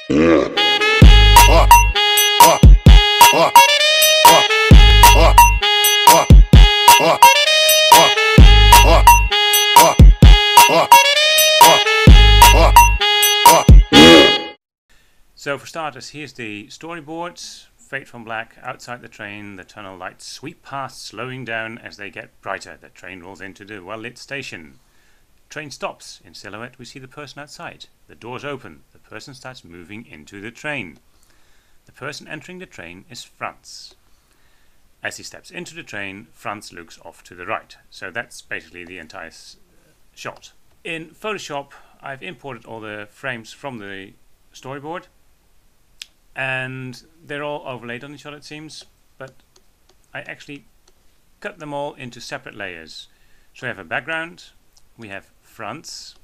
So for starters, here's the storyboard. Fade from black, outside the train, the tunnel lights sweep past, slowing down as they get brighter. The train rolls into the well-lit station. Train stops. In silhouette we see the person outside. The doors open. The person starts moving into the train. The person entering the train is Franz. As he steps into the train, Franz looks off to the right. So that's basically the entire shot. In Photoshop I've imported all the frames from the storyboard, and they're all overlaid on each other, it seems, but I actually cut them all into separate layers. So we have a background, we have Franz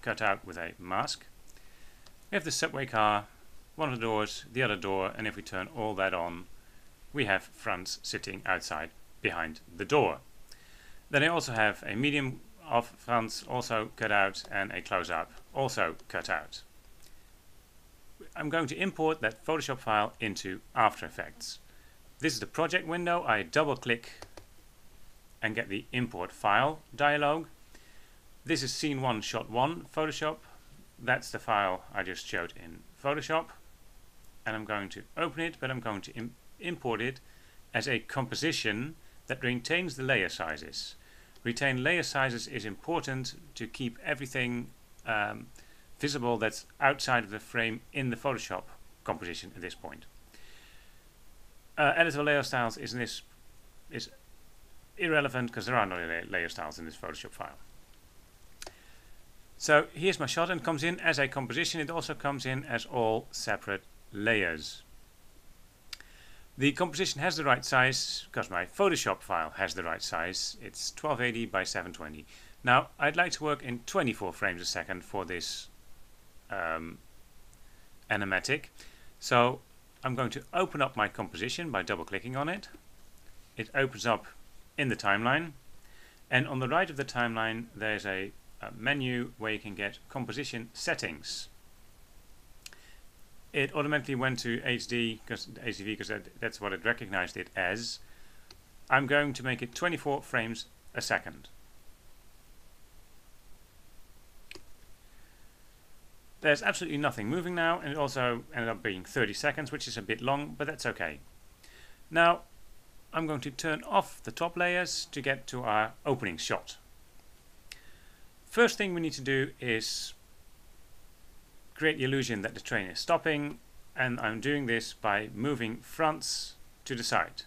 cut out with a mask, we have the subway car, one of the doors, the other door, and if we turn all that on, we have Franz sitting outside behind the door. Then I also have a medium of Franz also cut out and a close-up also cut out. I'm going to import that Photoshop file into After Effects. This is the project window. I double click and get the import file dialog. This is scene 1 shot 1 Photoshop. That's the file I just showed in Photoshop, and I'm going to open it, but I'm going to import it as a composition that retains the layer sizes. Retain layer sizes is important to keep everything visible that's outside of the frame in the Photoshop composition at this point. Editable layer styles is irrelevant because there are no layer styles in this Photoshop file. So here's my shot, and it comes in as a composition. It also comes in as all separate layers. The composition has the right size because my Photoshop file has the right size. It's 1280 by 720. Now I'd like to work in 24 frames a second for this animatic. So I'm going to open up my composition by double clicking on it. It opens up in the timeline, and on the right of the timeline there's a menu where you can get composition settings. It automatically went to HD because that's what it recognized it as. I'm going to make it 24 frames a second. There's absolutely nothing moving now, and it also ended up being 30 seconds, which is a bit long, but that's okay. Now I'm going to turn off the top layers to get to our opening shot. First thing we need to do is create the illusion that the train is stopping, and I'm doing this by moving Franz to the side.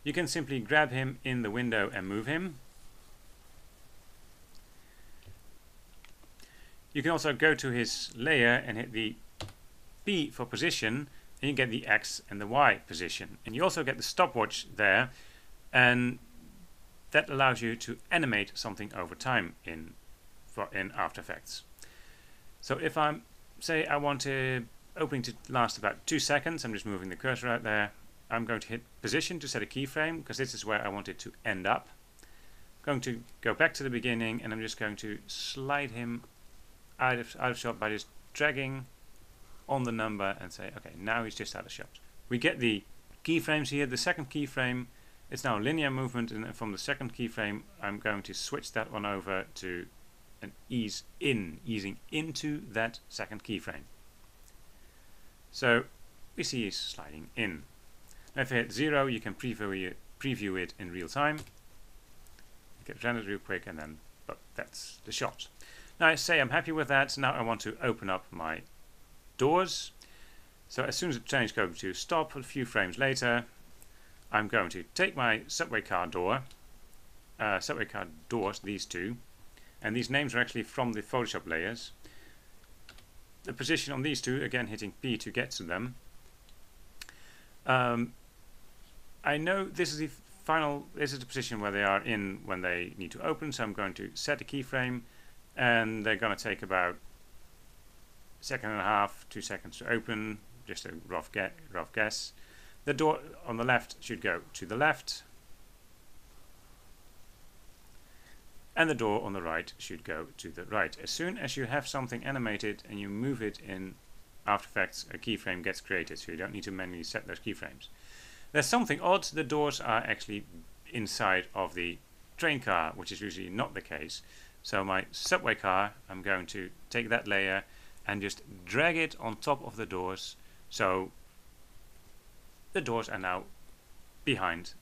You can simply grab him in the window and move him. You can also go to his layer and hit the P for position, and you get the X and the Y position. And you also get the stopwatch there, and that allows you to animate something over time in After Effects. So if I'm say I want opening to last about 2 seconds, I'm just moving the cursor out there. I'm going to hit position to set a keyframe because this is where I want it to end up. I'm going to go back to the beginning, and I'm just going to slide him out of shot by just dragging on the number and say, okay, now he's just out of shot. We get the keyframes here. The second keyframe, it's now a linear movement, and from the second keyframe I'm going to switch that one over to an easing into that second keyframe. So we see he's sliding in. Now if I hit 0, you can preview it in real time. Get rendered real quick, and then that's the shot. Now I say I'm happy with that. Now I want to open up my doors. So as soon as the train is going to stop, a few frames later, I'm going to take my subway car doors, these two, and these names are actually from the Photoshop layers. The position on these two, again hitting P to get to them. I know this is the position where they are in when they need to open, so I'm going to set a keyframe, and they're going to take about 1.5 seconds, 2 seconds to open, just a rough guess. The door on the left should go to the left, and the door on the right should go to the right. As soon as you have something animated and you move it in After Effects, a keyframe gets created, so you don't need to manually set those keyframes. There's something odd. The doors are actually inside of the train car, which is usually not the case. So my subway car, I'm going to take that layer and just drag it on top of the doors, so the doors are now behind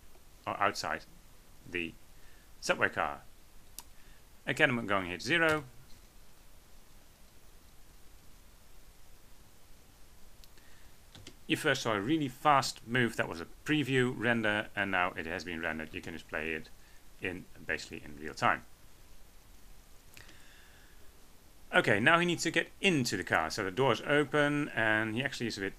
or outside the subway car. Again, I'm going to hit 0. You first saw a really fast move. That was a preview render, and now it has been rendered. You can just play it in basically in real time. Okay, now he needs to get into the car. So the doors open, and he actually is a bit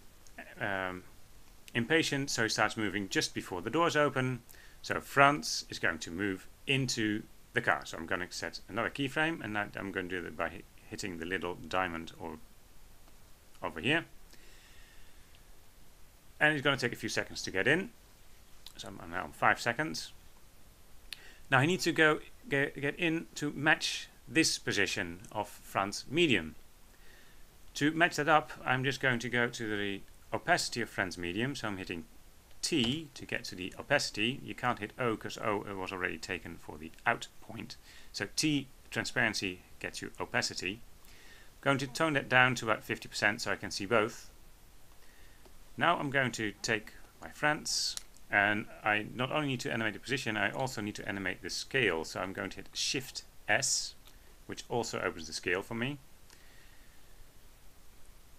impatient, so he starts moving just before the doors open. So Franz is going to move into the car. So I'm going to set another keyframe, and I'm going to do that by hitting the little diamond over here. And it's going to take a few seconds to get in. So I'm now on 5 seconds. Now he needs to go get in to match this position of Franz medium. To match that up, I'm just going to go to the opacity of Franz medium. So I'm hitting T to get to the opacity. You can't hit O because O was already taken for the out point. So T, transparency, gets you opacity. I'm going to tone that down to about 50% so I can see both. Now I'm going to take my Franz, and I not only need to animate the position, I also need to animate the scale. So I'm going to hit Shift S, which also opens the scale for me.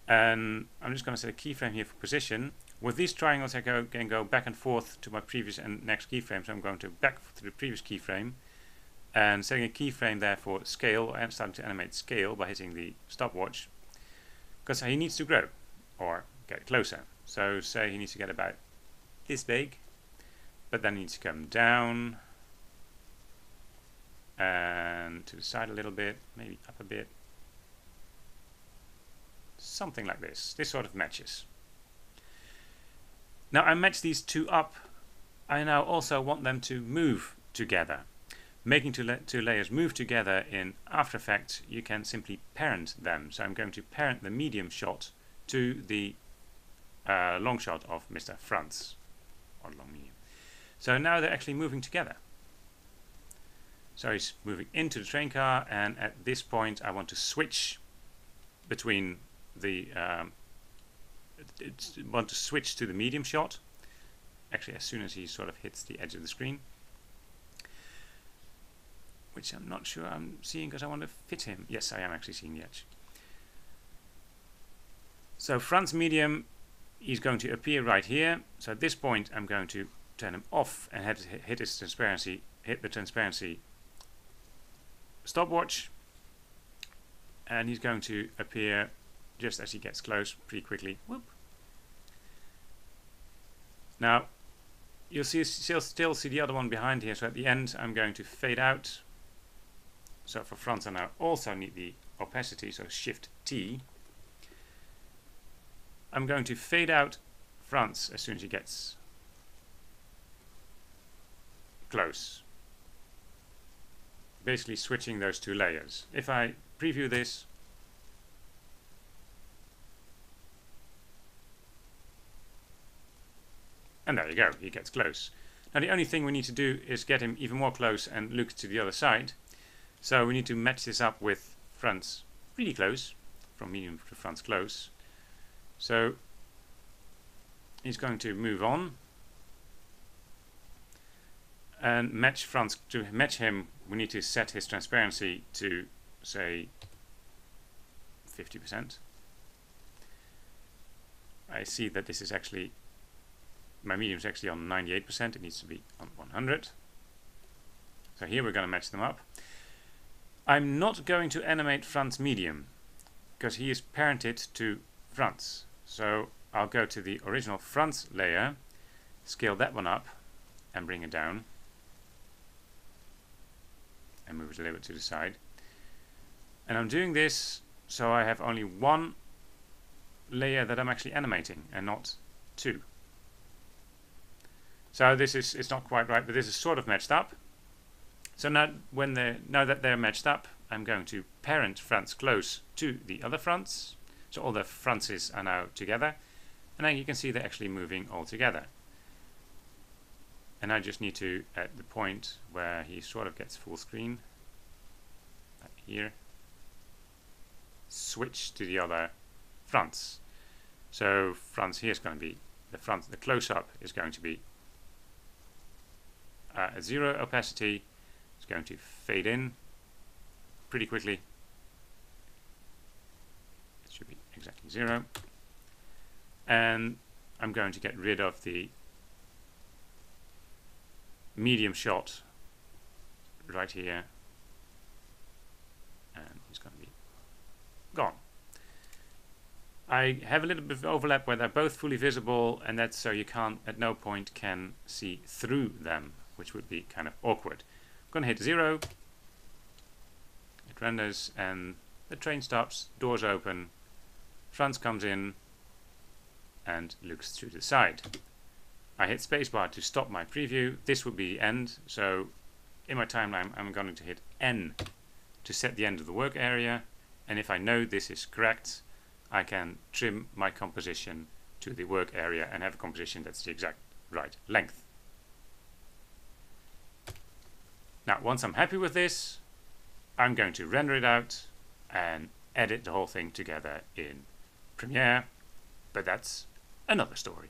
And I'm just going to set a keyframe here for position. With these triangles I can go back and forth to my previous and next keyframe. So I'm going to back to the previous keyframe and setting a keyframe there for scale, and starting to animate scale by hitting the stopwatch, because he needs to grow or get closer. So say he needs to get about this big, but then he needs to come down and to the side a little bit, maybe up a bit. Something like this. This sort of matches. Now I match these two up. I now also want them to move together. Making two layers move together in After Effects, you can simply parent them. So I'm going to parent the medium shot to the long shot of Mr. Franz, or long medium. So now they're actually moving together. So he's moving into the train car, and at this point I want to switch between the want to switch to the medium shot, actually as soon as he sort of hits the edge of the screen, which I'm not sure I'm seeing because I want to fit him. Yes, I am actually seeing the edge. So Franz medium, he's going to appear right here. So at this point I'm going to turn him off and hit his transparency, hit the transparency stopwatch, and he's going to appear just as he gets close pretty quickly. Whoop. Now you'll still see the other one behind here, so at the end I'm going to fade out. So for Franz I now also need the opacity, so Shift T. I'm going to fade out Franz as soon as he gets close. Basically switching those two layers. If I preview this, and there you go, he gets close. Now the only thing we need to do is get him even more close and look to the other side. So we need to match this up with Franz really close, from medium to Franz close. So he's going to move on and match Franz. To match him, we need to set his transparency to, say, 50%. I see that this is actually, my medium is actually on 98%. It needs to be on 100. So here we're going to match them up. I'm not going to animate Franz medium because he is parented to Franz. So I'll go to the original Franz layer, scale that one up and bring it down and move it a little bit to the side. And I'm doing this so I have only one layer that I'm actually animating and not two. So this is, it's not quite right, but this is sort of matched up. So now that they're matched up, I'm going to parent Franz close to the other Franz. So all the Frances are now together, and then you can see they're actually moving all together. And I just need to, at the point where he sort of gets full screen, here, switch to the other Franz. So Franz here is going to be, the close-up is going to be at 0 opacity. It's going to fade in pretty quickly. It should be exactly 0. And I'm going to get rid of the medium shot right here, and he's going to be gone. I have a little bit of overlap where they're both fully visible, and that's so you can't, at no point can see through them, which would be kind of awkward. I'm going to hit 0, it renders, and the train stops, doors open, Franz comes in and looks through the side. I hit spacebar to stop my preview. This would be the end, so in my timeline I'm going to hit N to set the end of the work area, and if I know this is correct, I can trim my composition to the work area and have a composition that's the exact right length. Now once I'm happy with this, I'm going to render it out and edit the whole thing together in Premiere, but that's another story.